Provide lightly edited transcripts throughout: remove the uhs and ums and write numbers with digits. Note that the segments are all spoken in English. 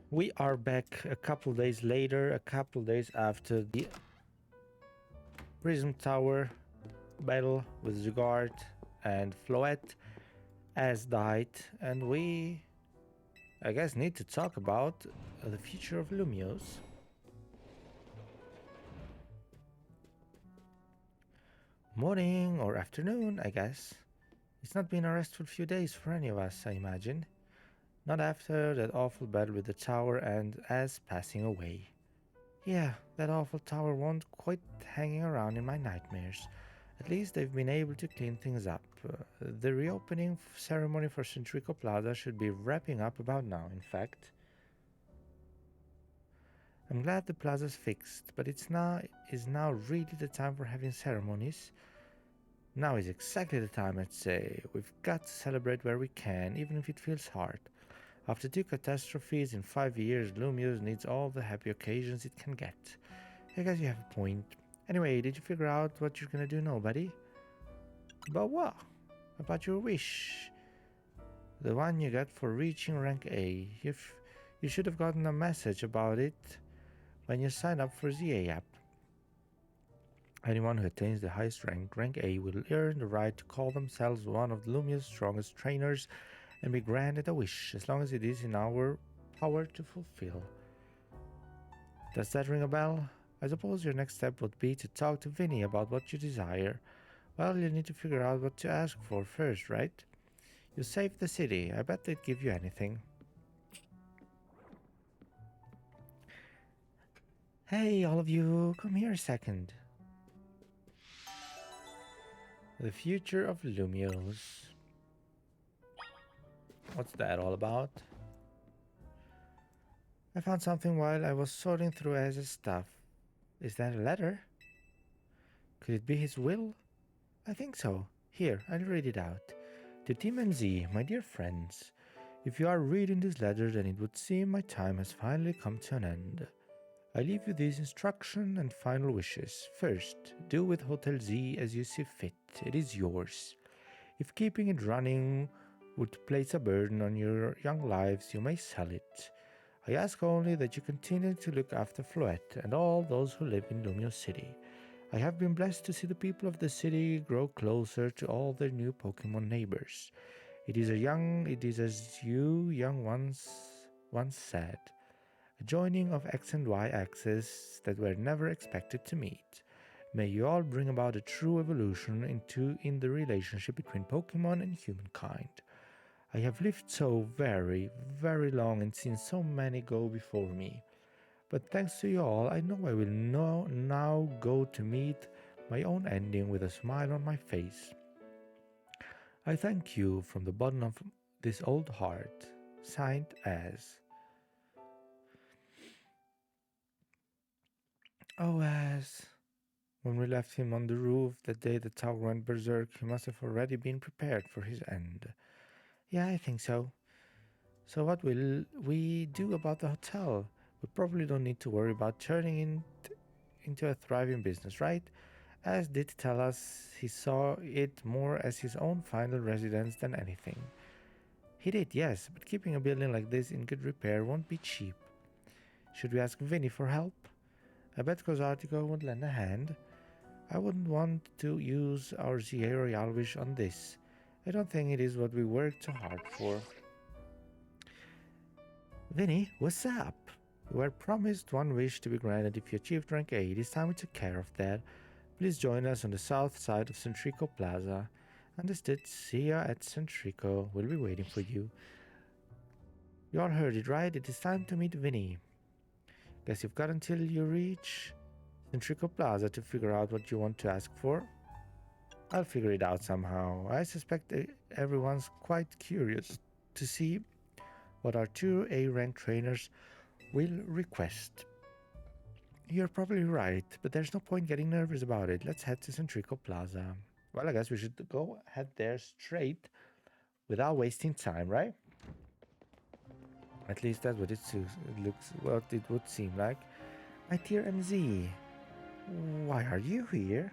We are back a couple days later, a couple days after the Prism Tower battle with Zugard and Floette has died, and we, I guess, need to talk about the future of Lumios. Morning or afternoon, I guess. It's not been a restful few days for any of us, I imagine. Not after that awful battle with the tower and as passing away. Yeah, that awful tower won't quite hanging around in my nightmares. At least they've been able to clean things up. The reopening ceremony for Centrico Plaza should be wrapping up about now, in fact. I'm glad the plaza's fixed, but is now really the time for having ceremonies? Now is exactly the time, I'd say. We've got to celebrate where we can, even if it feels hard. After 2 catastrophes in 5 years, Lumios needs all the happy occasions it can get. I guess you have a point. Anyway, did you figure out what you're gonna do now, buddy? But what? About your wish. The one you got for reaching rank A. You should have gotten a message about it when you signed up for ZA app. Anyone who attains the highest rank A, will earn the right to call themselves one of Lumia's strongest trainers and be granted a wish, as long as it is in our power to fulfill. Does that ring a bell? I suppose your next step would be to talk to Vinny about what you desire. Well, you need to figure out what to ask for first, right? You saved the city. I bet they'd give you anything. Hey, all of you, come here a second. The future of Lumios. What's that all about? I found something while I was sorting through Ez's stuff. Is that a letter? Could it be his will? I think so. Here, I'll read it out. To Tim and Z, my dear friends, if you are reading this letter, then it would seem my time has finally come to an end. I leave you these instruction and final wishes. First, do with Hotel Z as you see fit. It is yours. If keeping it running would place a burden on your young lives, you may sell it. I ask only that you continue to look after Floette and all those who live in Lumio City. I have been blessed to see the people of the city grow closer to all their new Pokémon neighbors. It is as you young ones once said, a joining of X and Y axes that were never expected to meet. May you all bring about a true evolution in the relationship between Pokémon and humankind. I have lived so very, very long and seen so many go before me. But thanks to you all, I know I will now go to meet my own ending with a smile on my face. I thank you from the bottom of this old heart. Signed as. Oh, as. When we left him on the roof that day the tower went berserk, he must have already been prepared for his end. Yeah, I think so. So what will we do about the hotel? We probably don't need to worry about turning it into a thriving business, right? As did tell us he saw it more as his own final residence than anything. He did, yes, but keeping a building like this in good repair won't be cheap. Should we ask Vinny for help? I bet Cosartico would lend a hand. I wouldn't want to use our ZA Royale wish on this. I don't think it is what we worked so hard for. Vinny, what's up? You were promised one wish to be granted if you achieved rank 8. It's time we took care of that. Please join us on the south side of Centrico Plaza. Understood. See ya at Centrico. We'll be waiting for you. You all heard it, right? It is time to meet Vinny. Guess you've got until you reach Centrico Plaza to figure out what you want to ask for. I'll figure it out somehow. I suspect everyone's quite curious to see what our 2 A-rank trainers will request. You're probably right, but there's no point getting nervous about it. Let's head to Centrico Plaza. Well, I guess we should go head there straight without wasting time, right? At least that's what it looks, what it would seem like. My dear MZ, why are you here?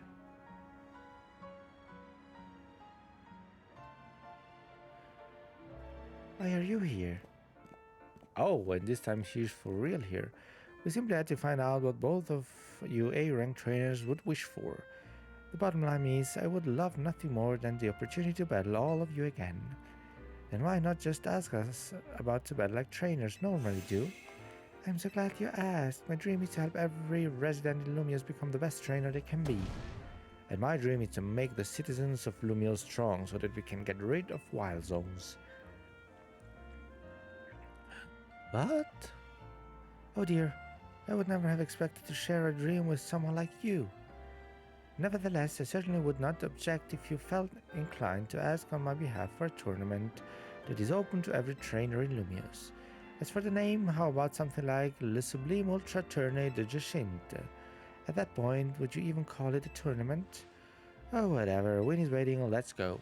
Why are you here? Oh, and this time she's for real here. We simply had to find out what both of you A-rank trainers would wish for. The bottom line is, I would love nothing more than the opportunity to battle all of you again. Then why not just ask us about to battle like trainers normally do? I'm so glad you asked. My dream is to help every resident in Lumios become the best trainer they can be. And my dream is to make the citizens of Lumios strong so that we can get rid of wild zones. What? Oh dear, I would never have expected to share a dream with someone like you. Nevertheless, I certainly would not object if you felt inclined to ask on my behalf for a tournament that is open to every trainer in Lumios. As for the name, how about something like Le Sublime Ultra Tournée de Jacinthe? At that point, would you even call it a tournament? Oh, whatever, Win is waiting, let's go.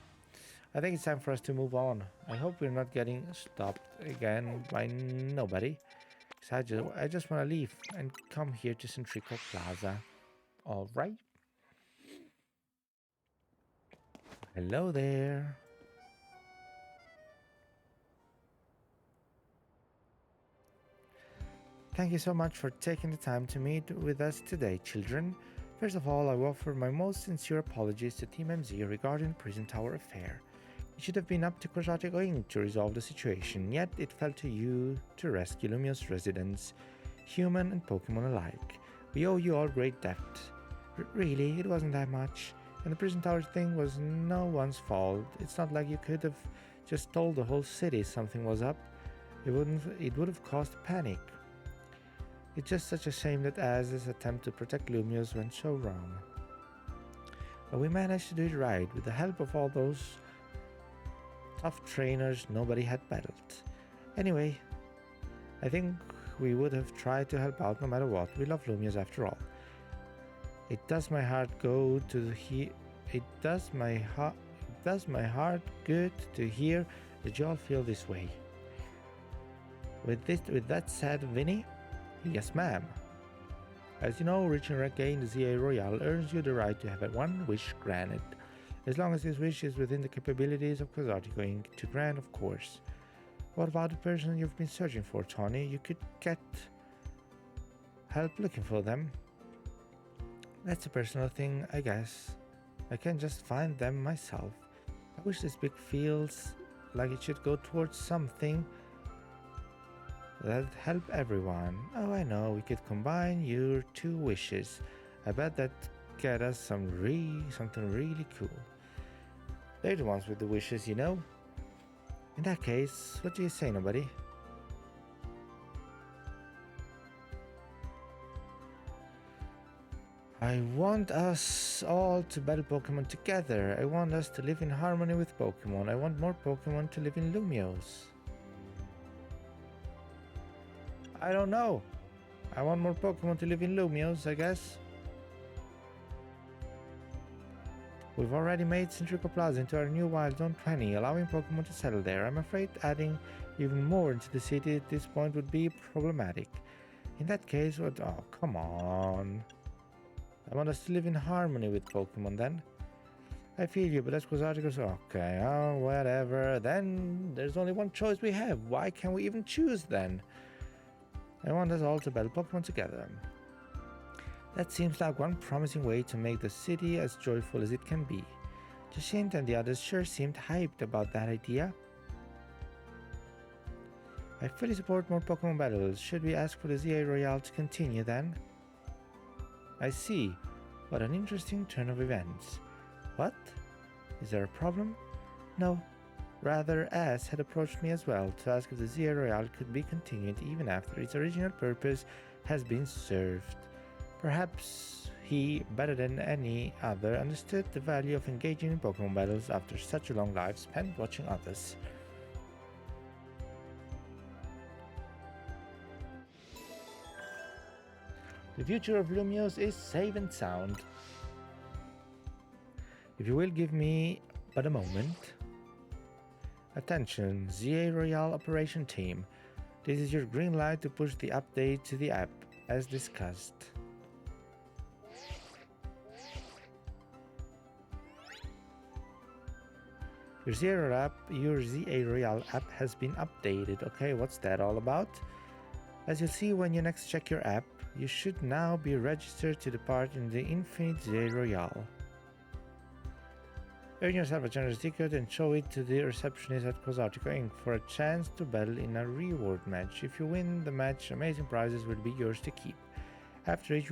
I think it's time for us to move on. I hope we're not getting stopped again by nobody. Because I just want to leave and come here to Centrico Plaza. Alright. Hello there. Thank you so much for taking the time to meet with us today, children. First of all, I offer my most sincere apologies to Team MZ regarding the Prison Tower affair. It should have been up to Quixotic Inc. to resolve the situation, yet it fell to you to rescue Lumios residents, human and Pokemon alike. We owe you all great debt. Really, it wasn't that much. And the Prison Tower thing was no one's fault. It's not like you could have just told the whole city something was up. It would have caused panic. It's just such a shame that Az's attempt to protect Lumios went so wrong. But we managed to do it right with the help of all those tough trainers nobody had battled. Anyway, I think we would have tried to help out no matter what. We love Lumios after all. It does my heart good to hear that you all feel this way. With that said, Vinny? Yes, ma'am. As you know, reaching rank A in the ZA Royale earns you the right to have one wish granted, as long as this wish is within the capabilities of Quixotic Inc. to grant, of course. What about the person you've been searching for, Tony? You could get help looking for them. That's a personal thing, I guess. I can just find them myself. I wish this big feels like it should go towards something that'd help everyone. Oh, I know, we could combine your two wishes. I bet that'd get us something really cool. They're the ones with the wishes, you know. In that case, what do you say, nobody? I want us all to battle Pokemon together. I want us to live in harmony with Pokemon. I want more Pokemon to live in Lumios. I don't know. I want more Pokemon to live in Lumios, I guess. We've already made Centrico Plaza into our new Wild Zone 20, allowing Pokemon to settle there. I'm afraid adding even more into the city at this point would be problematic. In that case, what? Oh, come on. I want us to live in harmony with Pokemon then. I feel you, but that's because articles. Okay, oh, whatever. Then there's only one choice we have. Why can't we even choose then? I want us all to battle Pokemon together. That seems like one promising way to make the city as joyful as it can be. Jacinthe and the others sure seemed hyped about that idea. I fully support more Pokemon battles. Should we ask for the ZA Royale to continue then? I see. What an interesting turn of events. What? Is there a problem? No. Rather, Az had approached me as well to ask if the ZA Royale could be continued even after its original purpose has been served. Perhaps he, better than any other, understood the value of engaging in Pokemon battles after such a long life spent watching others. The future of Lumios is safe and sound. If you will give me but a moment. Attention, ZA Royale Operation Team. This is your green light to push the update to the app, as discussed. Your ZA Royale app has been updated. Okay, what's that all about? As you'll see when you next check your app, you should now be registered to depart in the Infinite ZA Royale. Earn yourself a generous ticket and show it to the receptionist at Cosartico Inc. for a chance to battle in a reward match. If you win the match, amazing prizes will be yours to keep. After each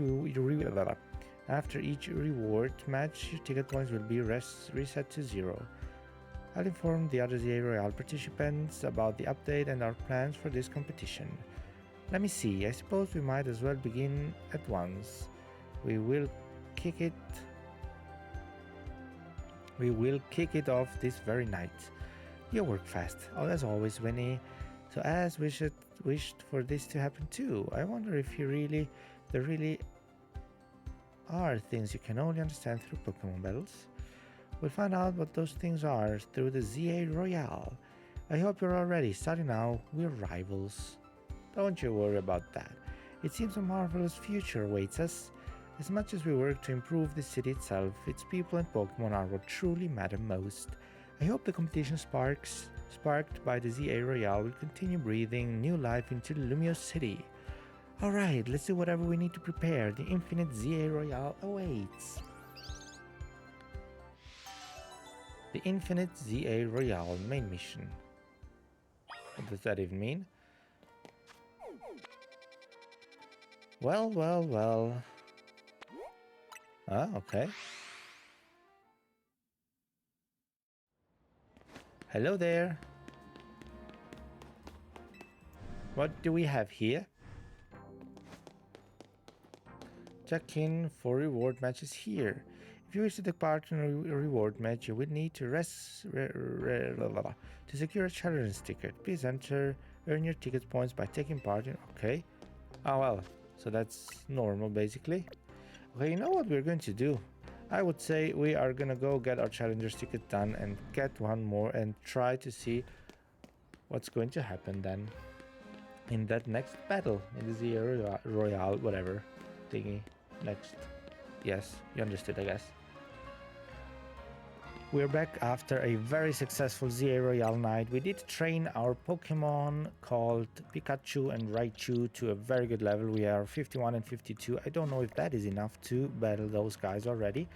reward match, your ticket points will be reset to 0. I'll inform the other ZA Royale participants about the update and our plans for this competition. Let me see, I suppose we might as well begin at once. We will kick it off this very night. You work fast, as always, Winnie. So as wished for this to happen too. I wonder if there really are things you can only understand through Pokemon battles. We'll find out what those things are through the ZA Royale. I hope you're all ready. Starting now, we're rivals. Don't you worry about that. It seems a marvelous future awaits us. As much as we work to improve the city itself, its people and Pokemon are what truly matter most. I hope the competition sparked by the ZA Royale will continue breathing new life into Lumio City. Alright, let's do whatever we need to prepare. The Infinite ZA Royale awaits. The Infinite ZA Royale main mission. What does that even mean? Well. Ah, okay. Hello there. What do we have here? Check in for reward matches here. If you wish to take part in a reward match, you will need to to secure a challenge ticket. Please earn your ticket points by taking part in. Okay. Oh well, so that's normal basically. Okay, you know what we're going to do? I would say we are gonna go get our challenger's ticket done and get one more and try to see what's going to happen then in that next battle in the ZA Royale whatever thingy next. Yes, you understood, I guess. We're back after a very successful ZA Royale night. We did train our Pokemon called Pikachu and Raichu to a very good level. We are 51 and 52. I don't know if that is enough to battle those guys already.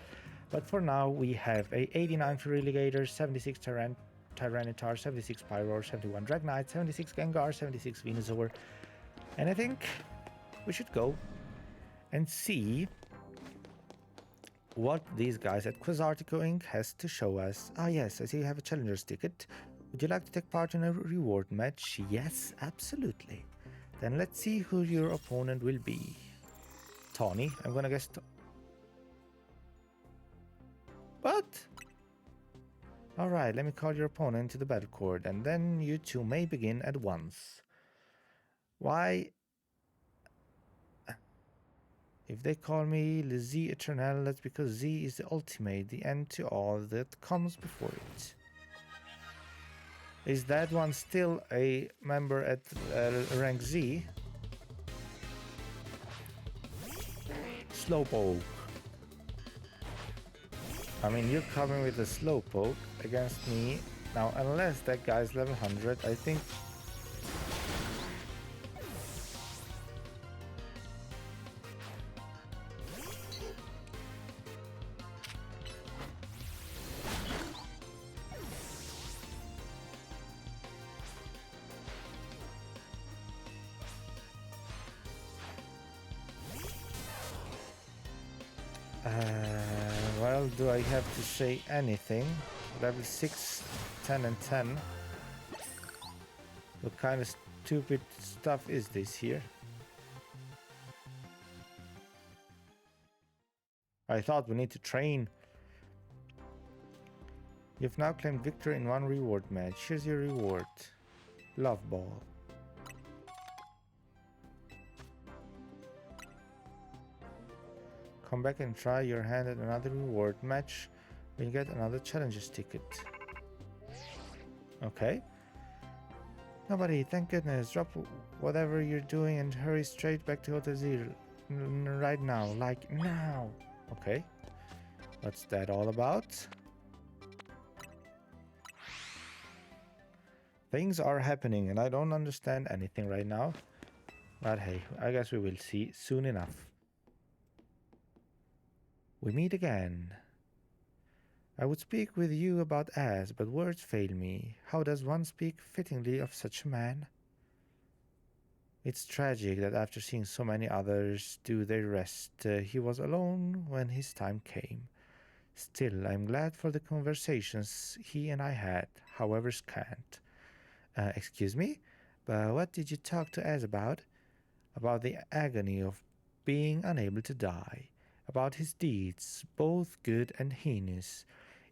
But for now, we have a 89 Feraligatr, 76 Tyranitar, 76 Pyroar, 71 Dragonite, 76 Gengar, 76 Venusaur. And I think we should go and see what these guys at Quasartico Inc. has to show us. Ah yes, I see you have a challenger's ticket. Would you like to take part in a reward match? Yes, absolutely. Then let's see who your opponent will be. Tawny, I'm gonna guess. What? Alright, let me call your opponent to the battle court, and then you two may begin at once. Why? If they call me Le Z Eternal, that's because Z is the ultimate, the end to all that comes before it. Is that one still a member at rank Z? Slowpoke. I mean, you're coming with a Slowpoke against me. Now, unless that guy's level 100, I think... well, do I have to say anything? Level 6, 10 and 10. What kind of stupid stuff is this here? I thought we need to train. You've now claimed victory in one reward match. Here's your reward. Love Ball. Come back and try your hand at another reward match when you get another challenger's ticket. Okay. Nobody, thank goodness. Drop whatever you're doing and hurry straight back to Hotel Zero right now. Like now. Okay. What's that all about? Things are happening and I don't understand anything right now. But hey, I guess we will see soon enough. We meet again. I would speak with you about Az, but words fail me. How does one speak fittingly of such a man? It's tragic that after seeing so many others do their rest, he was alone when his time came. Still, I'm glad for the conversations he and I had, however scant. Excuse me? But what did you talk to Az about? About the agony of being unable to die, about his deeds, both good and heinous.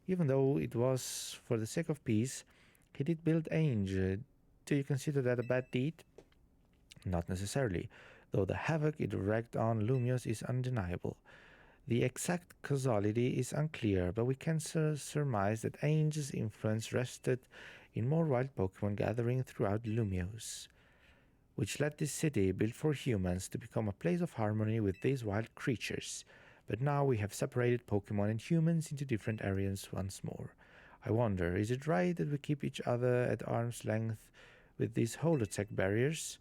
Even though it was for the sake of peace, he did build Angel. Do you consider that a bad deed? Not necessarily, though the havoc it wreaked on Lumios is undeniable. The exact causality is unclear, but we can surmise that Angel's influence rested in more wild Pokemon gathering throughout Lumios, which led this city, built for humans, to become a place of harmony with these wild creatures. But now we have separated Pokemon and humans into different areas once more. I wonder, is it right that we keep each other at arm's length with these holotech barriers?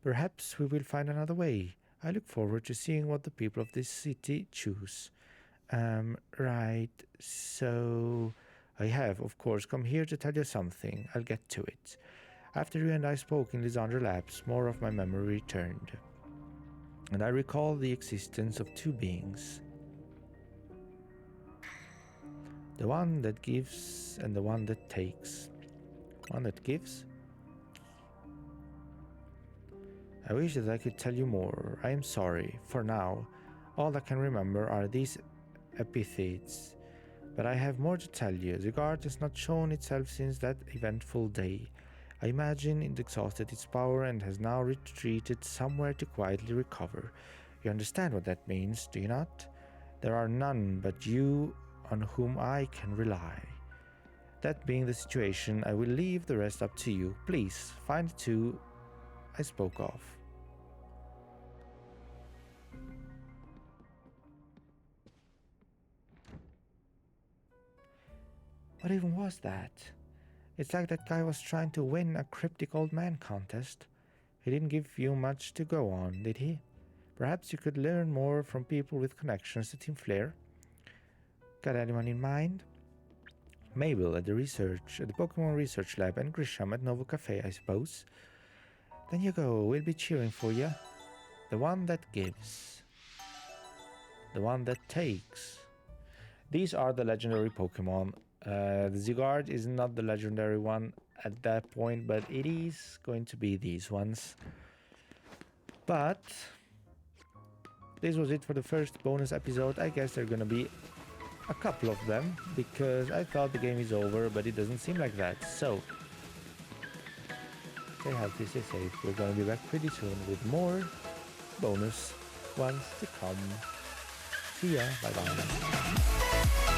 Perhaps we will find another way. I look forward to seeing what the people of this city choose. Right, so I have, of course, come here to tell you something. I'll get to it. After you and I spoke in Lysandra Labs, more of my memory returned, and I recall the existence of two beings. The one that gives and the one that takes. One that gives? I wish that I could tell you more. I am sorry. For now, all I can remember are these epithets. But I have more to tell you. The guard has not shown itself since that eventful day. I imagine it exhausted its power and has now retreated somewhere to quietly recover. You understand what that means, do you not? There are none but you on whom I can rely. That being the situation, I will leave the rest up to you. Please, find the two I spoke of. What even was that? It's like that guy was trying to win a cryptic old man contest. He didn't give you much to go on, did he? Perhaps you could learn more from people with connections to Team Flare. Got anyone in mind? Mabel at the Pokemon Research Lab, and Grisham at Novo Cafe, I suppose. Then you go, we'll be cheering for you. The one that gives. The one that takes. These are the legendary Pokemon. The Zygarde is not the legendary one at that point, but it is going to be these ones. But this was it for the first bonus episode. I guess there are gonna be a couple of them, because I thought the game is over, but it doesn't seem like that. So stay healthy, stay safe. We're gonna be back pretty soon with more bonus ones to come. See ya, bye bye.